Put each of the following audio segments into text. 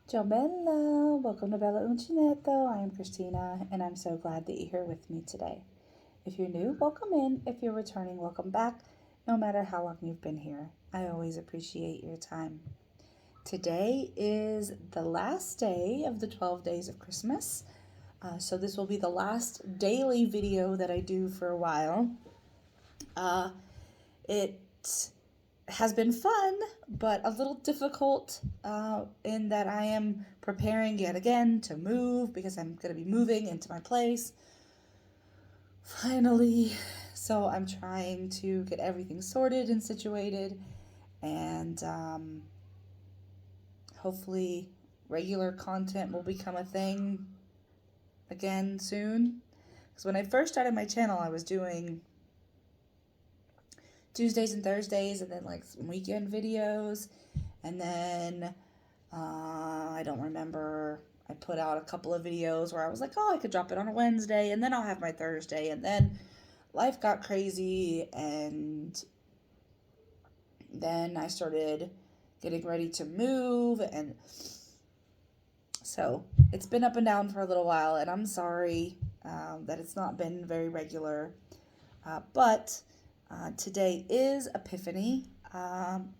Ciao Bella, welcome to Bellauncinettocrafts. I am Christina, and I'm so glad that you're here with me today. If you're new, welcome in. If you're returning, welcome back. No matter how long you've been here, I always appreciate your time. Today is the last day of the 12 days of Christmas, so this will be the last daily video that I do for a while. It has been fun, but a little difficult in that I am preparing yet again to move because I'm going to be moving into my place finally. So I'm trying to get everything sorted and situated, and hopefully regular content will become a thing again soon. Because when I first started my channel, I was doing Tuesdays and Thursdays, and then like some weekend videos, and then I don't remember, I put out a couple of videos where I was like, oh, I could drop it on a Wednesday, and then I'll have my Thursday, and then life got crazy, and then I started getting ready to move, and so it's been up and down for a little while, and I'm sorry that it's not been very regular, but today is Epiphany,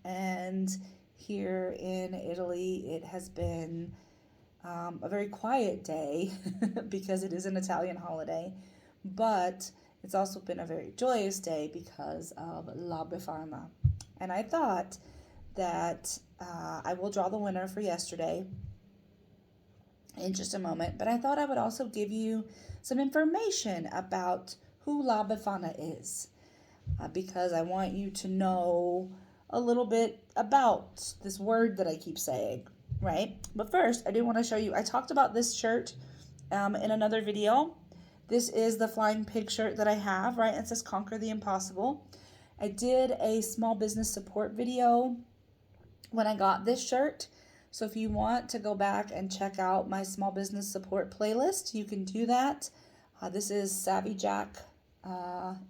and here in Italy it has been a very quiet day because it is an Italian holiday, but it's also been a very joyous day because of La Befana. And I thought that I will draw the winner for yesterday in just a moment, but I thought I would also give you some information about who La Befana is. Because I want you to know a little bit about this word that I keep saying, right? But first, I do want to show you, I talked about this shirt in another video. This is the flying pig shirt that I have, right? It says Conquer the Impossible. I did a small business support video when I got this shirt. So if you want to go back and check out my small business support playlist, you can do that. This is Savvy Jack.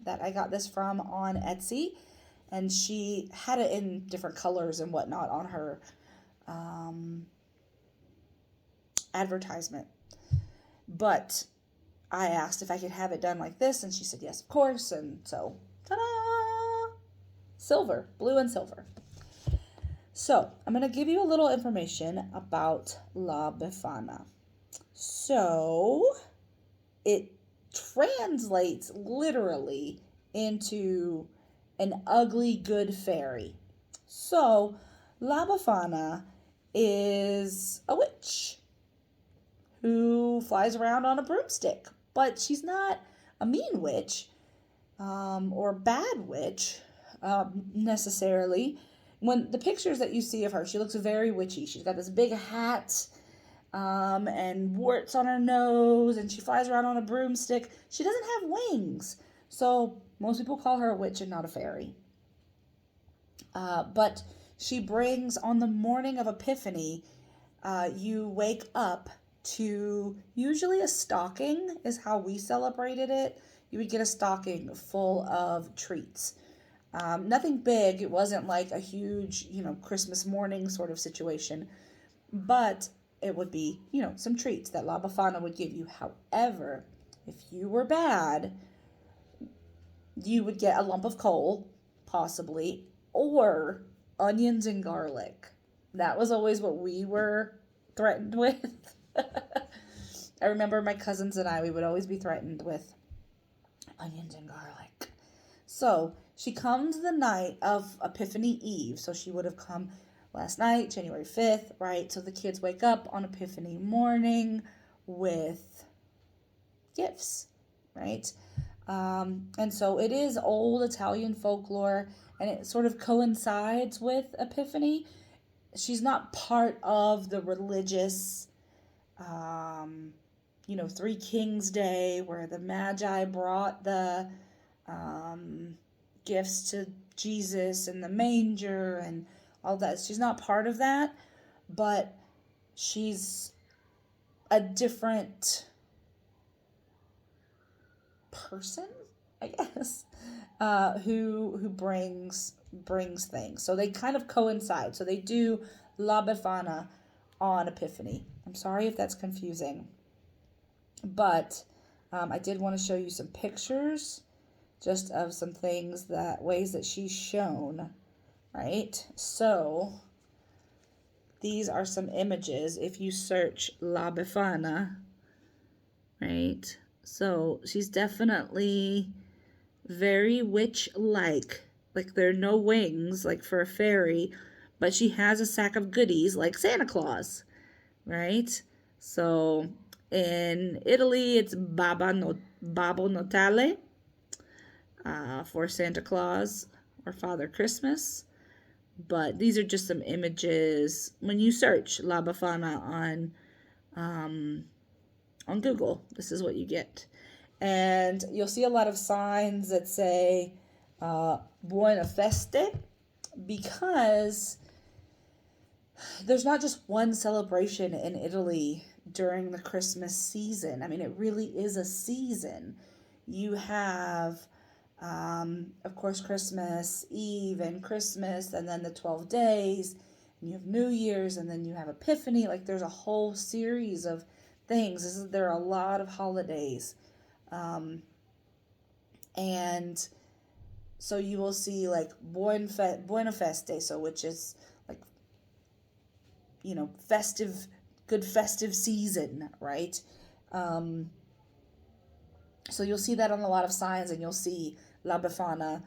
That I got this from on Etsy, and she had it in different colors and whatnot on her advertisement. But I asked if I could have it done like this, and she said yes, of course. And so, ta-da! Silver, blue and silver. So I'm going to give you a little information about La Befana. So it translates literally into an ugly good fairy. So La Befana is a witch who flies around on a broomstick, but she's not a mean witch or bad witch necessarily. When the pictures that you see of her, she looks very witchy. She's got this big hat and warts on her nose, and she flies around on a broomstick. She doesn't have wings, so most people call her a witch and not a fairy. But she brings, on the morning of Epiphany, you wake up to usually a stocking is how we celebrated it. You would get a stocking full of treats. Nothing big. It wasn't like a huge, Christmas morning sort of situation, but it would be, some treats that La Befana would give you. However, if you were bad, you would get a lump of coal, possibly, or onions and garlic. That was always what we were threatened with. I remember my cousins and I, we would always be threatened with onions and garlic. So she comes the night of Epiphany Eve. So she would have come last night, January 5th, right? So the kids wake up on Epiphany morning with gifts, right? And so it is old Italian folklore, and it sort of coincides with Epiphany. She's not part of the religious, Three Kings Day, where the Magi brought the gifts to Jesus and the manger and all that. She's not part of that, but she's a different person, I guess, who brings things. So they kind of coincide. So they do La Befana on Epiphany. I'm sorry if that's confusing, but I did want to show you some pictures just of some things ways that she's shown, right? So these are some images if you search La Befana, right? So she's definitely very witch-like. Like there are no wings like for a fairy, but she has a sack of goodies like Santa Claus, right? So in Italy, it's Babbo Natale for Santa Claus or Father Christmas. But these are just some images when you search La Befana on Google. This is what you get. And you'll see a lot of signs that say Buona Feste, because there's not just one celebration in Italy during the Christmas season. I mean, it really is a season. You have, of course, Christmas Eve and Christmas, and then the 12 days, and you have New Year's, and then you have Epiphany. Like, there's a whole series of things. There are a lot of holidays. And so you will see, like, Buona Feste, so which is, like, you know, good festive season, right? So you'll see that on a lot of signs, and you'll see La Befana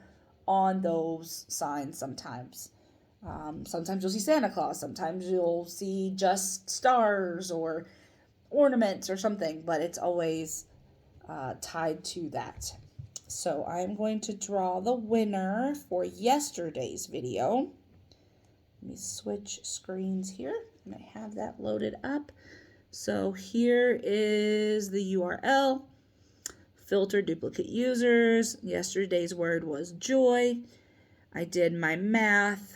on those signs sometimes. Sometimes you'll see Santa Claus. Sometimes you'll see just stars or ornaments or something, but it's always tied to that. So I'm going to draw the winner for yesterday's video. Let me switch screens here, and I have that loaded up. So here is the URL. Filter duplicate users. Yesterday's word was joy. I did my math.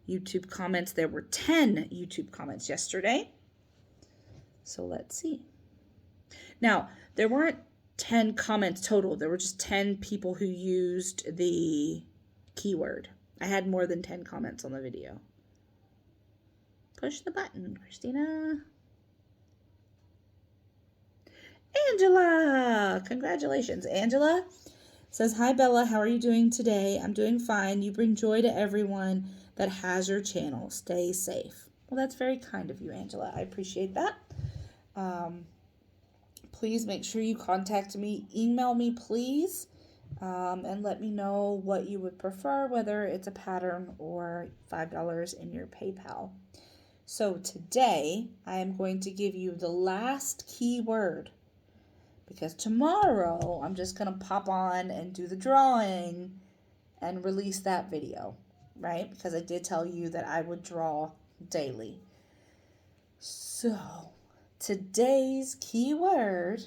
YouTube comments. There were 10 YouTube comments yesterday. So let's see. Now, there weren't 10 comments total. There were just 10 people who used the keyword. I had more than 10 comments on the video. Push the button, Christina. Angela! Congratulations. Angela says, hi, Bella. How are you doing today? I'm doing fine. You bring joy to everyone that has your channel. Stay safe. Well, that's very kind of you, Angela. I appreciate that. Please make sure you contact me. Email me, please, and let me know what you would prefer, whether it's a pattern or $5 in your PayPal. So today, I am going to give you the last keyword, because tomorrow I'm just going to pop on and do the drawing and release that video, right? Because I did tell you that I would draw daily. So today's keyword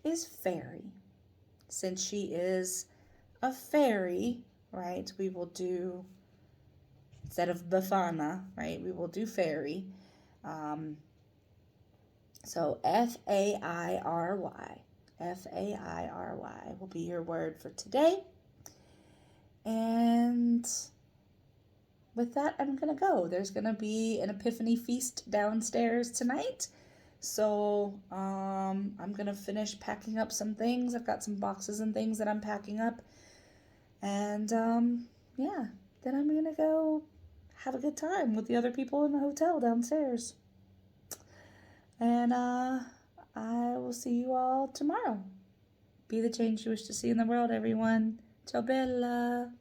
is fairy. Since she is a fairy, right, we will do, instead of Befana, right, we will do fairy. So F-A-I-R-Y. F-A-I-R-Y will be your word for today. And with that, I'm going to go. There's going to be an Epiphany feast downstairs tonight. So I'm going to finish packing up some things. I've got some boxes and things that I'm packing up. And yeah, then I'm going to go have a good time with the other people in the hotel downstairs. And I will see you all tomorrow. Be the change you wish to see in the world, everyone. Ciao, Bella.